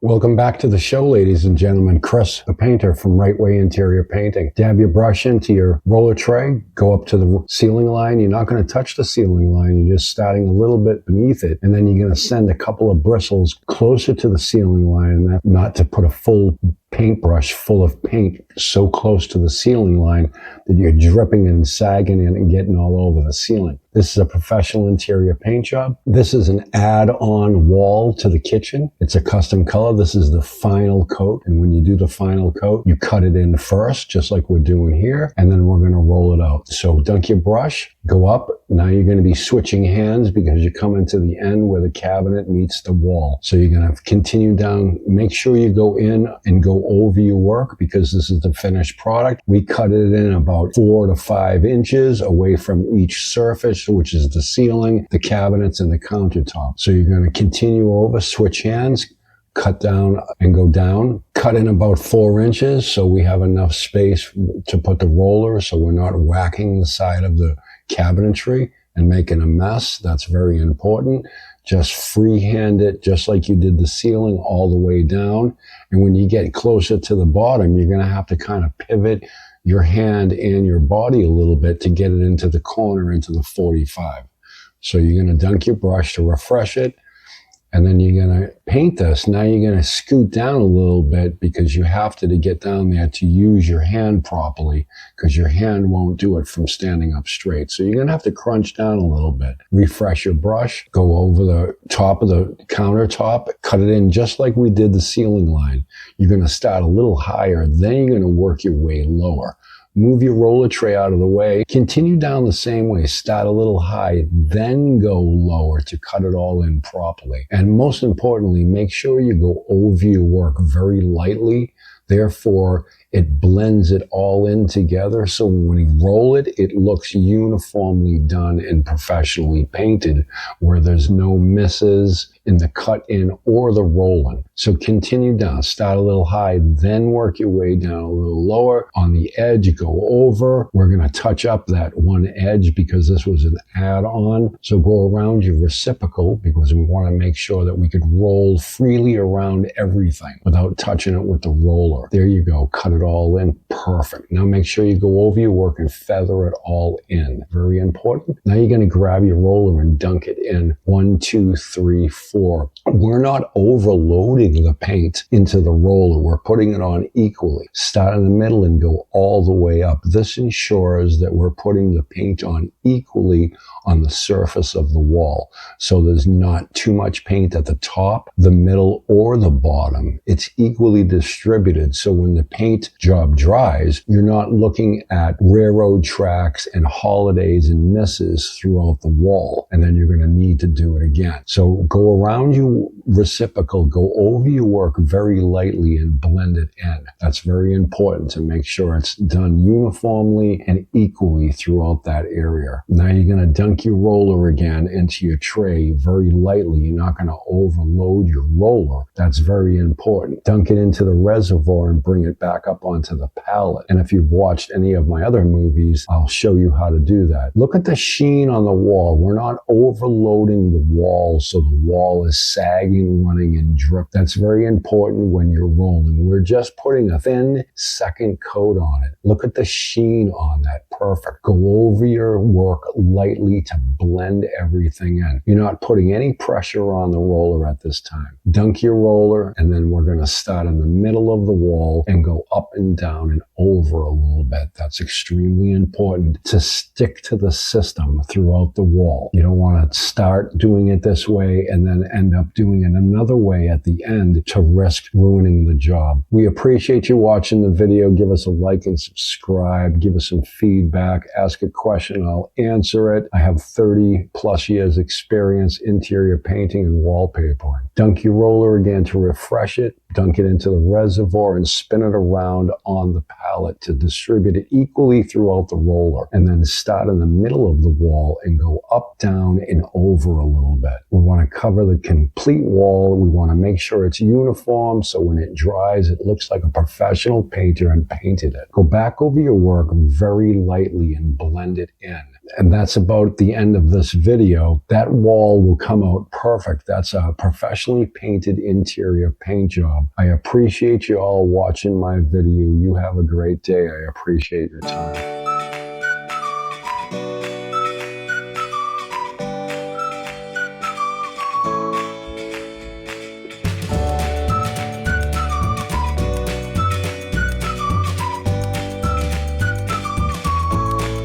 Welcome back to the show, ladies and gentlemen. Chris, the painter from Right Way Interior Painting. Dab your brush into your roller tray, go up to the ceiling line. You're not going to touch the ceiling line. You're just starting a little bit beneath it. And then you're going to send a couple of bristles closer to the ceiling line, and that, not to put a full paintbrush full of paint so close to the ceiling line that you're dripping and sagging and getting all over the ceiling. This is a professional interior paint job. This is an add-on wall to the kitchen. It's a custom color. This is the final coat. And when you do the final coat, you cut it in first, just like we're doing here. And then we're going to roll it out. So dunk your brush, go up. Now you're going to be switching hands because you're coming to the end where the cabinet meets the wall. So you're going to continue down. Make sure you go in and go over your work because this is the finished product. We cut it in about 4 to 5 inches away from each surface, which is the ceiling, the cabinets, and the countertop. So you're going to continue over, switch hands, cut down and go down, cut in about 4 inches so we have enough space to put the roller so we're not whacking the side of the cabinetry and making a mess. That's very important. Just freehand it just like you did the ceiling all the way down. And when you get closer to the bottom, you're going to have to kind of pivot your hand and your body a little bit to get it into the corner, into the 45. So you're going to dunk your brush to refresh it. And then you're going to paint this. Now you're going to scoot down a little bit because you have to get down there to use your hand properly because your hand won't do it from standing up straight. So you're going to have to crunch down a little bit. Refresh your brush, go over the top of the countertop, cut it in just like we did the ceiling line. You're going to start a little higher, then you're going to work your way lower. Move your roller tray out of the way. Continue down the same way. Start a little high, then go lower to cut it all in properly. And most importantly, make sure you go over your work very lightly. Therefore, it blends it all in together. So when you roll it, it looks uniformly done and professionally painted where there's no misses in the cut in or the rolling. So continue down, start a little high, then work your way down a little lower. On the edge, go over. We're going to touch up that one edge because this was an add-on. So go around your reciprocal because we want to make sure that we could roll freely around everything without touching it with the roller. There you go. Cut it all in. Perfect. Now make sure you go over your work and feather it all in. Very important. Now you're going to grab your roller and dunk it in 1, 2, 3, 4. We're not overloading the paint into the roller. We're putting it on equally. Start in the middle and go all the way up. This ensures that we're putting the paint on equally on the surface of the wall. So there's not too much paint at the top, the middle, or the bottom. It's equally distributed. So when the paint job dries, you're not looking at railroad tracks and holidays and misses throughout the wall. And then you're going to need to do it again. So go around your reciprocal, go over your work very lightly and blend it in. That's very important to make sure it's done uniformly and equally throughout that area. Now you're going to dunk your roller again into your tray very lightly. You're not going to overload your roller. That's very important. Dunk it into the reservoir and bring it back up onto the palette. And if you've watched any of my other movies, I'll show you how to do that. Look at the sheen on the wall. We're not overloading the wall so the wall is sagging, running, and drip. That's very important when you're rolling. We're just putting a thin second coat on it. Look at the sheen on that. Perfect. Go over your work lightly to blend everything in. You're not putting any pressure on the roller at this time. Dunk your roller, and then we're going to start in the middle of the wall and go up and down and over a little bit. That's extremely important to stick to the system throughout the wall. You don't want to start doing it this way and then end up doing it another way at the end to risk ruining the job. We appreciate you watching the video. Give us a like and subscribe. Give us some feedback. Ask a question. I'll answer it. I have 30 plus years experience interior painting and wallpapering. Dunk your roller again to refresh it. Dunk it into the reservoir and spin it around on the palette to distribute it equally throughout the roller. And then start in the middle of the wall and go up, down, and over a little bit. We want to cover the complete wall. We want to make sure it's uniform so when it dries, it looks like a professional painter and painted it. Go back over your work very lightly and blend it in. And that's about the end of this video. That wall will come out perfect. That's a professionally painted interior paint job. I appreciate you all watching my video. You have a great day. I appreciate your time.